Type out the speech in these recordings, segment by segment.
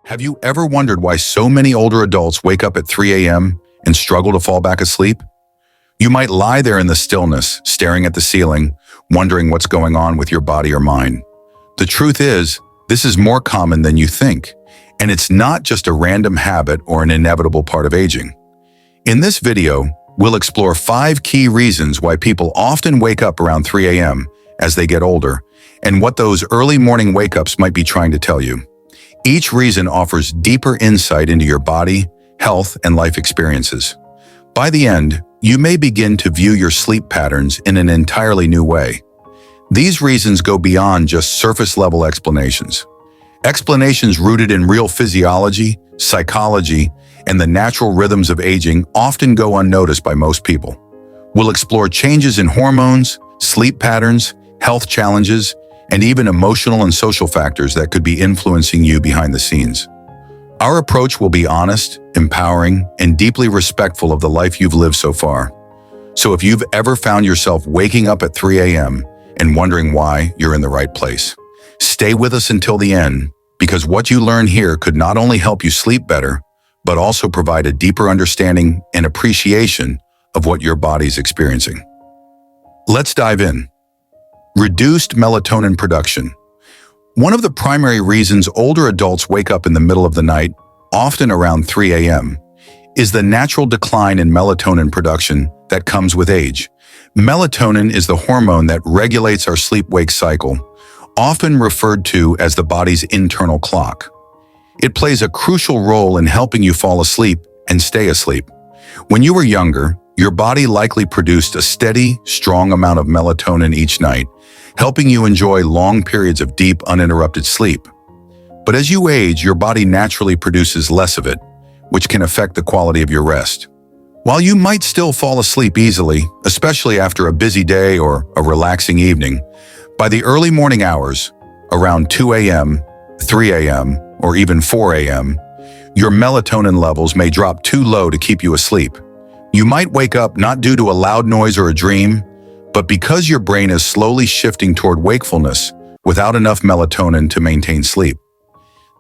Have you ever wondered why so many older adults wake up at 3 a.m. and struggle to fall back asleep? You might lie there in the stillness, staring at the ceiling, wondering what's going on with your body or mind. The truth is, this is more common than you think, and it's not just a random habit or an inevitable part of aging. In this video, we'll explore 5 key reasons why people often wake up around 3 a.m. as they get older, and what those early morning wake-ups might be trying to tell you. Each reason offers deeper insight into your body, health, and life experiences. By the end, you may begin to view your sleep patterns in an entirely new way. These reasons go beyond just surface-level explanations. Explanations rooted in real physiology, psychology, and the natural rhythms of aging often go unnoticed by most people. We'll explore changes in hormones, sleep patterns, health challenges, and even emotional and social factors that could be influencing you behind the scenes. Our approach will be honest, empowering, and deeply respectful of the life you've lived so far. So if you've ever found yourself waking up at 3 a.m. and wondering why, you're in the right place. Stay with us until the end, because what you learn here could not only help you sleep better, but also provide a deeper understanding and appreciation of what your body's experiencing. Let's dive in. Reduced melatonin production. One of the primary reasons older adults wake up in the middle of the night, often around 3 a.m., is the natural decline in melatonin production that comes with age. Melatonin is the hormone that regulates our sleep-wake cycle, often referred to as the body's internal clock. It plays a crucial role in helping you fall asleep and stay asleep. When you were younger, your body likely produced a steady, strong amount of melatonin each night, helping you enjoy long periods of deep, uninterrupted sleep. But as you age, your body naturally produces less of it, which can affect the quality of your rest. While you might still fall asleep easily, especially after a busy day or a relaxing evening, by the early morning hours, around 2 a.m., 3 a.m., or even 4 a.m., your melatonin levels may drop too low to keep you asleep. You might wake up not due to a loud noise or a dream, but because your brain is slowly shifting toward wakefulness without enough melatonin to maintain sleep.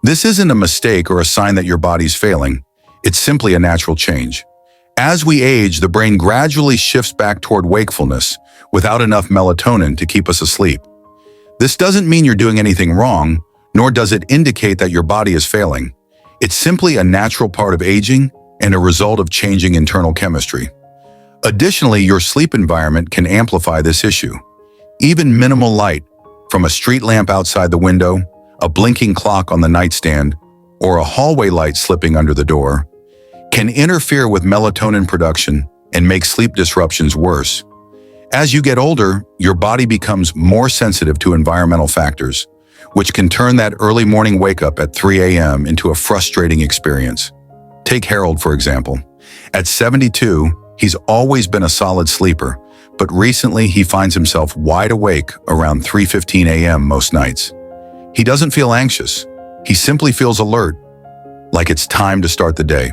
This isn't a mistake or a sign that your body's failing. It's simply a natural change. As we age, the brain gradually shifts back toward wakefulness without enough melatonin to keep us asleep. This doesn't mean you're doing anything wrong, nor does it indicate that your body is failing. It's simply a natural part of aging and a result of changing internal chemistry. Additionally, your sleep environment can amplify this issue. Even minimal light, from a street lamp outside the window, a blinking clock on the nightstand, or a hallway light slipping under the door, can interfere with melatonin production and make sleep disruptions worse. As you get older, your body becomes more sensitive to environmental factors, which can turn that early morning wake-up at 3 a.m. into a frustrating experience. Take Harold, for example. At 72, he's always been a solid sleeper, but recently he finds himself wide awake around 3:15 a.m. most nights. He doesn't feel anxious. He simply feels alert, like it's time to start the day.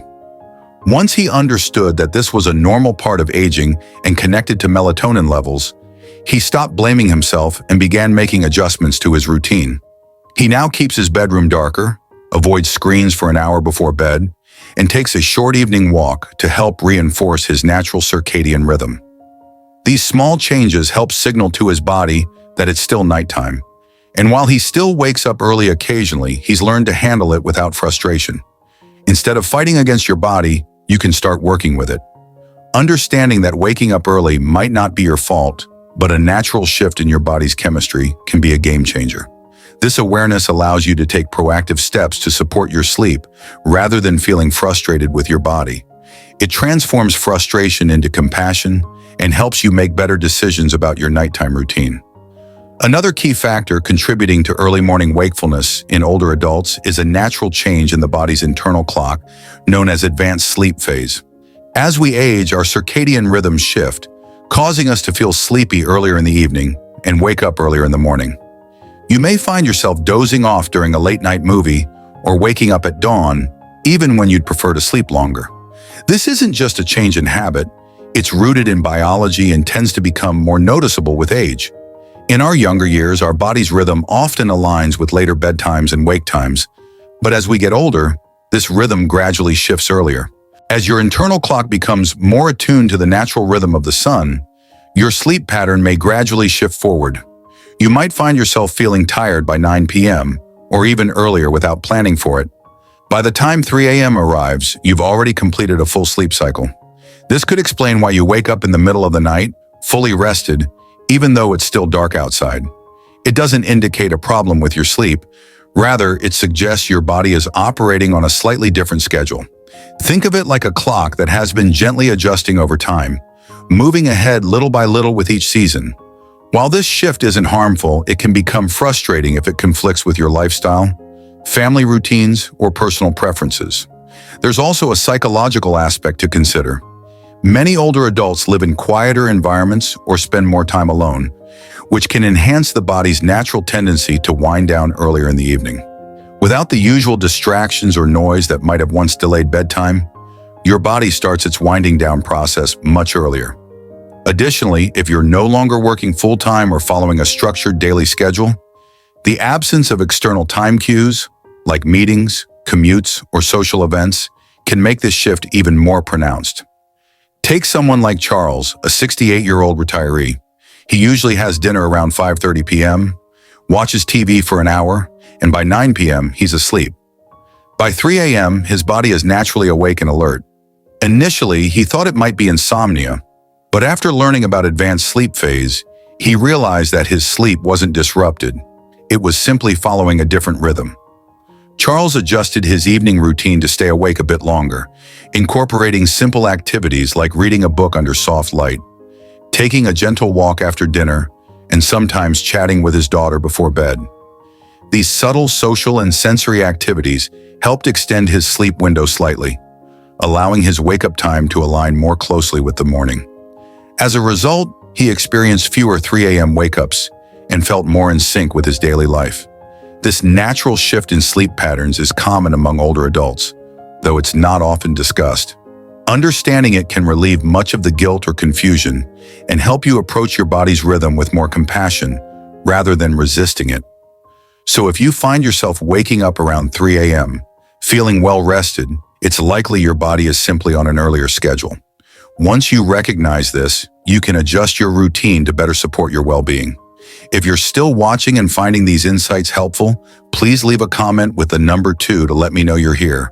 Once he understood that this was a normal part of aging and connected to melatonin levels, he stopped blaming himself and began making adjustments to his routine. He now keeps his bedroom darker, avoids screens for an hour before bed, and takes a short evening walk to help reinforce his natural circadian rhythm. These small changes help signal to his body that it's still nighttime. And while he still wakes up early occasionally, he's learned to handle it without frustration. Instead of fighting against your body, you can start working with it. Understanding that waking up early might not be your fault, but a natural shift in your body's chemistry can be a game changer. This awareness allows you to take proactive steps to support your sleep rather than feeling frustrated with your body. It transforms frustration into compassion and helps you make better decisions about your nighttime routine. Another key factor contributing to early morning wakefulness in older adults is a natural change in the body's internal clock, known as advanced sleep phase. As we age, our circadian rhythms shift, causing us to feel sleepy earlier in the evening and wake up earlier in the morning. You may find yourself dozing off during a late-night movie or waking up at dawn, even when you'd prefer to sleep longer. This isn't just a change in habit, it's rooted in biology and tends to become more noticeable with age. In our younger years, our body's rhythm often aligns with later bedtimes and wake times, But as we get older, this rhythm gradually shifts earlier. As your internal clock becomes more attuned to the natural rhythm of the sun, your sleep pattern may gradually shift forward. You might find yourself feeling tired by 9 p.m. or even earlier without planning for it. By the time 3 a.m. arrives, you've already completed a full sleep cycle. This could explain why you wake up in the middle of the night, fully rested, even though it's still dark outside. It doesn't indicate a problem with your sleep. Rather, it suggests your body is operating on a slightly different schedule. Think of it like a clock that has been gently adjusting over time, moving ahead little by little with each season. While this shift isn't harmful, it can become frustrating if it conflicts with your lifestyle, family routines, or personal preferences. There's also a psychological aspect to consider. Many older adults live in quieter environments or spend more time alone, which can enhance the body's natural tendency to wind down earlier in the evening. Without the usual distractions or noise that might have once delayed bedtime, your body starts its winding down process much earlier. Additionally, if you're no longer working full-time or following a structured daily schedule, the absence of external time cues, like meetings, commutes, or social events, can make this shift even more pronounced. Take someone like Charles, a 68-year-old retiree. He usually has dinner around 5:30 p.m., watches TV for an hour, and by 9 p.m., he's asleep. By 3 a.m., his body is naturally awake and alert. Initially, he thought it might be insomnia, but after learning about advanced sleep phase, he realized that his sleep wasn't disrupted. It was simply following a different rhythm. Charles adjusted his evening routine to stay awake a bit longer, incorporating simple activities like reading a book under soft light, taking a gentle walk after dinner, and sometimes chatting with his daughter before bed. These subtle social and sensory activities helped extend his sleep window slightly, allowing his wake-up time to align more closely with the morning. As a result, he experienced fewer 3 a.m. wake-ups and felt more in sync with his daily life. This natural shift in sleep patterns is common among older adults, though it's not often discussed. Understanding it can relieve much of the guilt or confusion and help you approach your body's rhythm with more compassion rather than resisting it. So if you find yourself waking up around 3 a.m., feeling well-rested, it's likely your body is simply on an earlier schedule. Once you recognize this, you can adjust your routine to better support your well-being. If you're still watching and finding these insights helpful, please leave a comment with the number 2 to let me know you're here.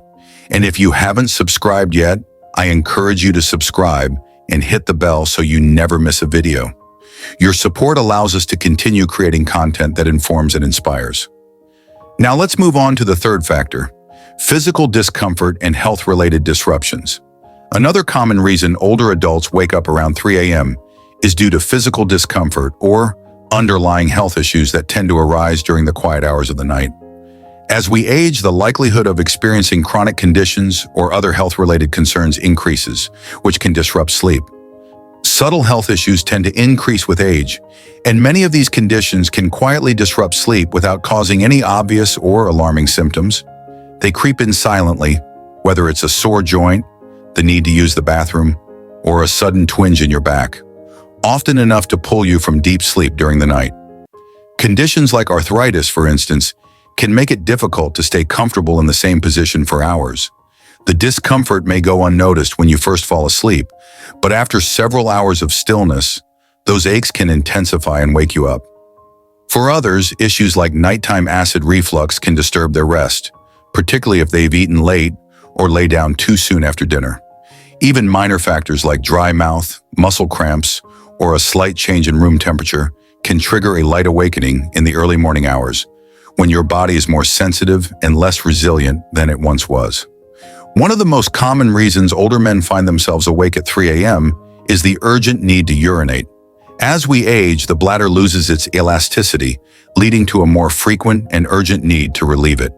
And if you haven't subscribed yet, I encourage you to subscribe and hit the bell so you never miss a video. Your support allows us to continue creating content that informs and inspires. Now let's move on to the third factor: physical discomfort and health-related disruptions. Another common reason older adults wake up around 3 a.m. is due to physical discomfort or underlying health issues that tend to arise during the quiet hours of the night. As we age, the likelihood of experiencing chronic conditions or other health-related concerns increases, which can disrupt sleep. Subtle health issues tend to increase with age, and many of these conditions can quietly disrupt sleep without causing any obvious or alarming symptoms. They creep in silently, whether it's a sore joint, the need to use the bathroom, or a sudden twinge in your back, often enough to pull you from deep sleep during the night. Conditions like arthritis, for instance, can make it difficult to stay comfortable in the same position for hours. The discomfort may go unnoticed when you first fall asleep, but after several hours of stillness, those aches can intensify and wake you up. For others, issues like nighttime acid reflux can disturb their rest, particularly if they've eaten late or lay down too soon after dinner. Even minor factors like dry mouth, muscle cramps, or a slight change in room temperature can trigger a light awakening in the early morning hours, when your body is more sensitive and less resilient than it once was. One of the most common reasons older men find themselves awake at 3 a.m. is the urgent need to urinate. As we age, the bladder loses its elasticity, leading to a more frequent and urgent need to relieve it.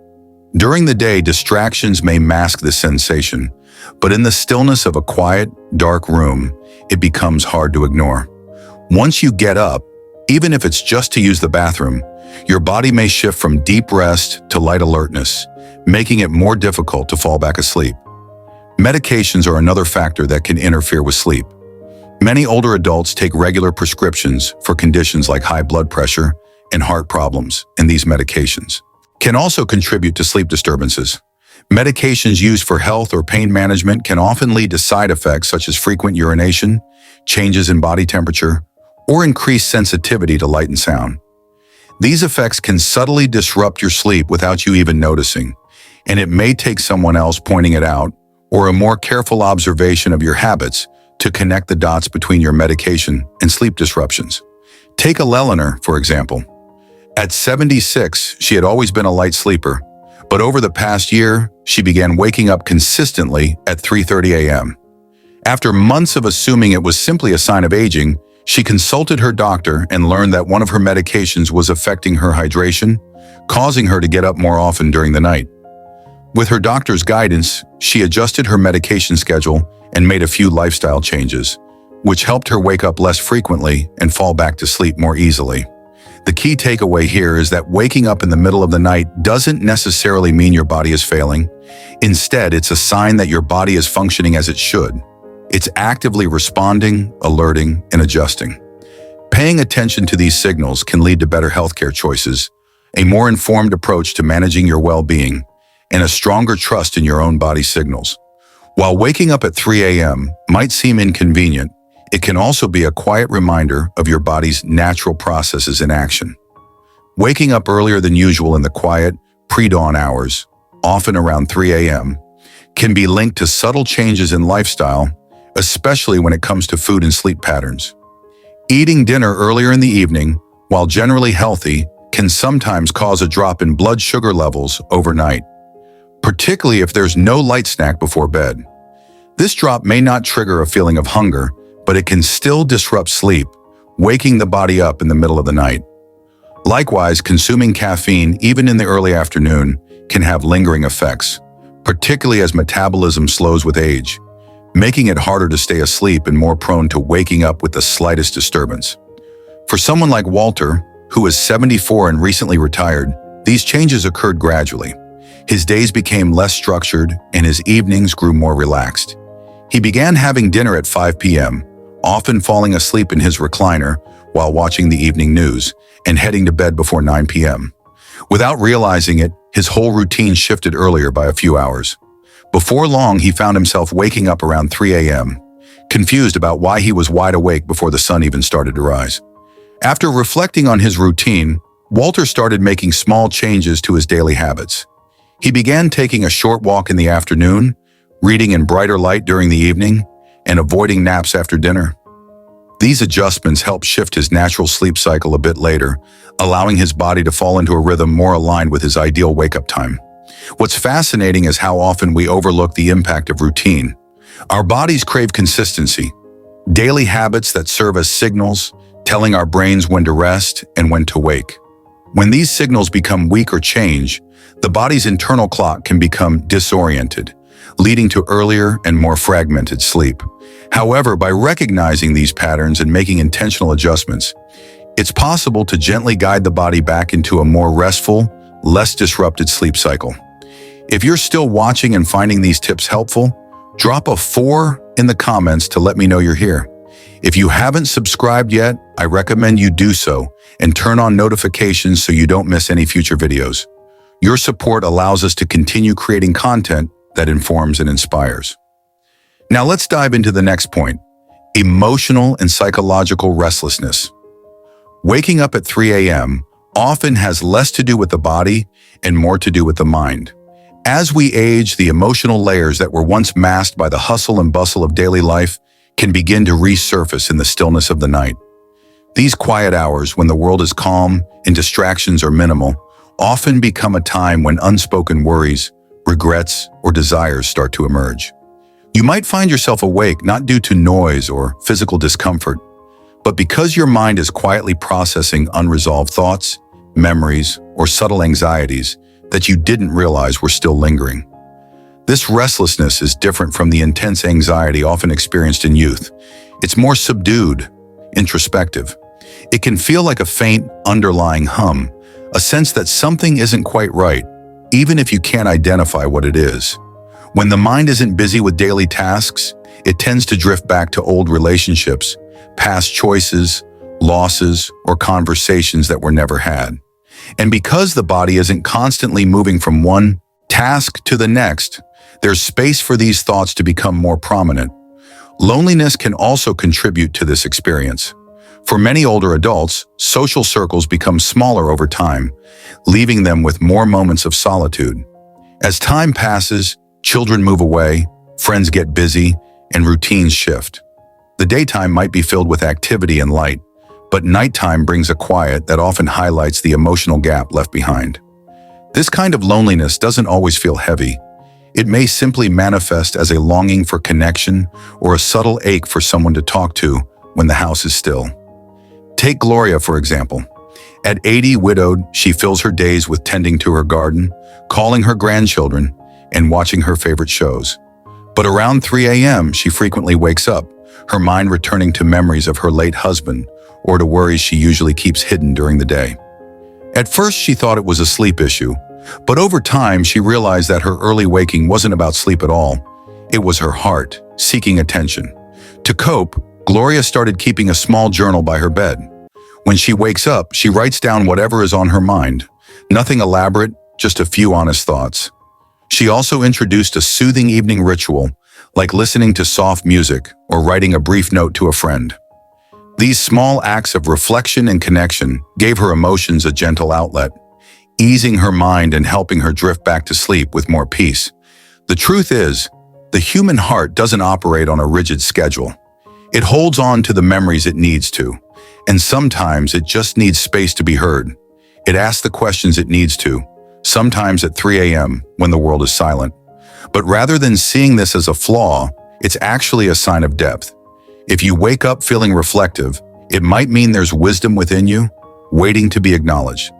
During the day, distractions may mask this sensation, but in the stillness of a quiet, dark room, it becomes hard to ignore. Once you get up, even if it's just to use the bathroom, your body may shift from deep rest to light alertness, making it more difficult to fall back asleep. Medications are another factor that can interfere with sleep. Many older adults take regular prescriptions for conditions like high blood pressure and heart problems, and these medications can also contribute to sleep disturbances. Medications used for health or pain management can often lead to side effects such as frequent urination, changes in body temperature, or increased sensitivity to light and sound. These effects can subtly disrupt your sleep without you even noticing, and it may take someone else pointing it out or a more careful observation of your habits to connect the dots between your medication and sleep disruptions. Take Eleanor, for example. At 76, she had always been a light sleeper, but over the past year, she began waking up consistently at 3:30 a.m. After months of assuming it was simply a sign of aging, she consulted her doctor and learned that one of her medications was affecting her hydration, causing her to get up more often during the night. With her doctor's guidance, she adjusted her medication schedule and made a few lifestyle changes, which helped her wake up less frequently and fall back to sleep more easily. The key takeaway here is that waking up in the middle of the night doesn't necessarily mean your body is failing. Instead, it's a sign that your body is functioning as it should. It's actively responding, alerting, and adjusting. Paying attention to these signals can lead to better healthcare choices, a more informed approach to managing your well-being, and a stronger trust in your own body signals. While waking up at 3 a.m. might seem inconvenient, it can also be a quiet reminder of your body's natural processes in action. Waking up earlier than usual in the quiet, pre-dawn hours, often around 3 a.m., can be linked to subtle changes in lifestyle, especially when it comes to food and sleep patterns. Eating dinner earlier in the evening, while generally healthy, can sometimes cause a drop in blood sugar levels overnight, particularly if there's no light snack before bed. This drop may not trigger a feeling of hunger, but it can still disrupt sleep, waking the body up in the middle of the night. Likewise, consuming caffeine, even in the early afternoon, can have lingering effects, particularly as metabolism slows with age, making it harder to stay asleep and more prone to waking up with the slightest disturbance. For someone like Walter, who is 74 and recently retired, these changes occurred gradually. His days became less structured and his evenings grew more relaxed. He began having dinner at 5 p.m., often falling asleep in his recliner while watching the evening news and heading to bed before 9 p.m. Without realizing it, his whole routine shifted earlier by a few hours. Before long, he found himself waking up around 3 a.m., confused about why he was wide awake before the sun even started to rise. After reflecting on his routine, Walter started making small changes to his daily habits. He began taking a short walk in the afternoon, reading in brighter light during the evening, and avoiding naps after dinner. These adjustments helped shift his natural sleep cycle a bit later, allowing his body to fall into a rhythm more aligned with his ideal wake-up time. What's fascinating is how often we overlook the impact of routine. Our bodies crave consistency, daily habits that serve as signals, telling our brains when to rest and when to wake. When these signals become weak or change, the body's internal clock can become disoriented, leading to earlier and more fragmented sleep. However, by recognizing these patterns and making intentional adjustments, it's possible to gently guide the body back into a more restful, less disrupted sleep cycle. If you're still watching and finding these tips helpful, drop a 4 in the comments to let me know you're here. If you haven't subscribed yet, I recommend you do so and turn on notifications so you don't miss any future videos. Your support allows us to continue creating content that informs and inspires. Now let's dive into the next point, emotional and psychological restlessness. Waking up at 3 a.m. often has less to do with the body and more to do with the mind. As we age, the emotional layers that were once masked by the hustle and bustle of daily life can begin to resurface in the stillness of the night. These quiet hours, when the world is calm and distractions are minimal, often become a time when unspoken worries, regrets, or desires start to emerge. You might find yourself awake not due to noise or physical discomfort, but because your mind is quietly processing unresolved thoughts, memories, or subtle anxieties that you didn't realize were still lingering. This restlessness is different from the intense anxiety often experienced in youth. It's more subdued, introspective. It can feel like a faint, underlying hum, a sense that something isn't quite right, even if you can't identify what it is. When the mind isn't busy with daily tasks, it tends to drift back to old relationships, past choices, losses, or conversations that were never had. And because the body isn't constantly moving from one task to the next, there's space for these thoughts to become more prominent. Loneliness can also contribute to this experience. For many older adults, social circles become smaller over time, leaving them with more moments of solitude. As time passes, children move away, friends get busy, and routines shift. The daytime might be filled with activity and light, but nighttime brings a quiet that often highlights the emotional gap left behind. This kind of loneliness doesn't always feel heavy. It may simply manifest as a longing for connection or a subtle ache for someone to talk to when the house is still. Take Gloria, for example. At 80, widowed, she fills her days with tending to her garden, calling her grandchildren, and watching her favorite shows. But around 3 a.m., she frequently wakes up, her mind returning to memories of her late husband or to worries she usually keeps hidden during the day. At first, she thought it was a sleep issue, but over time, she realized that her early waking wasn't about sleep at all. It was her heart, seeking attention. To cope, Gloria started keeping a small journal by her bed. When she wakes up, she writes down whatever is on her mind. Nothing elaborate, just a few honest thoughts. She also introduced a soothing evening ritual, like listening to soft music or writing a brief note to a friend. These small acts of reflection and connection gave her emotions a gentle outlet, easing her mind and helping her drift back to sleep with more peace. The truth is, the human heart doesn't operate on a rigid schedule. It holds on to the memories it needs to, and sometimes it just needs space to be heard. It asks the questions it needs to, sometimes at 3 a.m. when the world is silent. But rather than seeing this as a flaw, it's actually a sign of depth. If you wake up feeling reflective, it might mean there's wisdom within you, waiting to be acknowledged.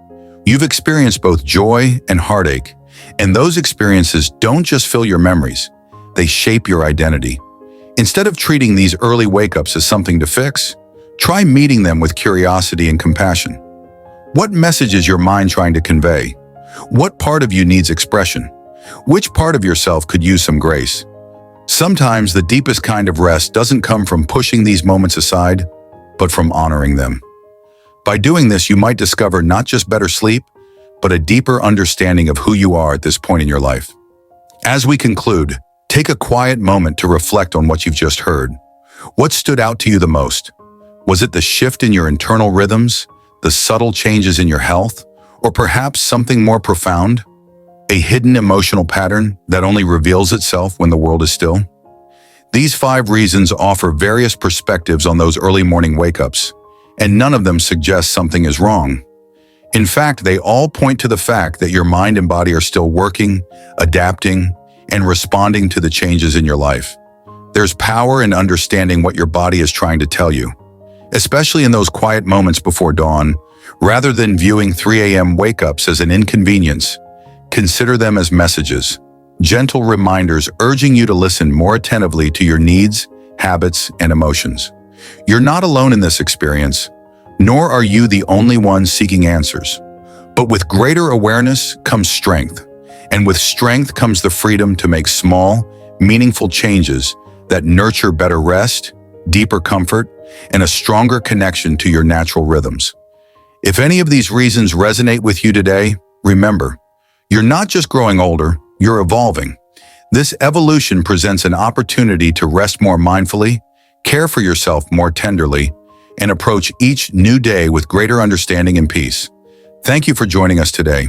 You've experienced both joy and heartache, and those experiences don't just fill your memories, they shape your identity. Instead of treating these early wake-ups as something to fix, try meeting them with curiosity and compassion. What message is your mind trying to convey? What part of you needs expression? Which part of yourself could use some grace? Sometimes the deepest kind of rest doesn't come from pushing these moments aside, but from honoring them. By doing this, you might discover not just better sleep, but a deeper understanding of who you are at this point in your life. As we conclude, take a quiet moment to reflect on what you've just heard. What stood out to you the most? Was it the shift in your internal rhythms, the subtle changes in your health, or perhaps something more profound? A hidden emotional pattern that only reveals itself when the world is still? These 5 reasons offer various perspectives on those early morning wake-ups, and none of them suggest something is wrong. In fact, they all point to the fact that your mind and body are still working, adapting, and responding to the changes in your life. There's power in understanding what your body is trying to tell you, especially in those quiet moments before dawn. Rather than viewing 3 a.m. wake-ups as an inconvenience, consider them as messages, gentle reminders urging you to listen more attentively to your needs, habits, and emotions. You're not alone in this experience, nor are you the only one seeking answers. But with greater awareness comes strength, and with strength comes the freedom to make small, meaningful changes that nurture better rest, deeper comfort, and a stronger connection to your natural rhythms. If any of these reasons resonate with you today, remember, you're not just growing older, you're evolving. This evolution presents an opportunity to rest more mindfully, care for yourself more tenderly, and approach each new day with greater understanding and peace. Thank you for joining us today.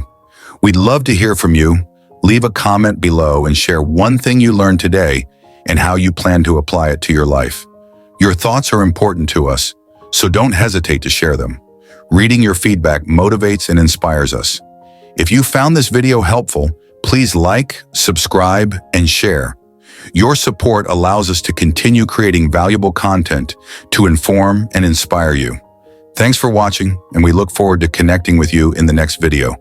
We'd love to hear from you. Leave a comment below and share one thing you learned today and how you plan to apply it to your life. Your thoughts are important to us, so don't hesitate to share them. Reading your feedback motivates and inspires us. If you found this video helpful, please like, subscribe, and share. Your support allows us to continue creating valuable content to inform and inspire you. Thanks for watching, and we look forward to connecting with you in the next video.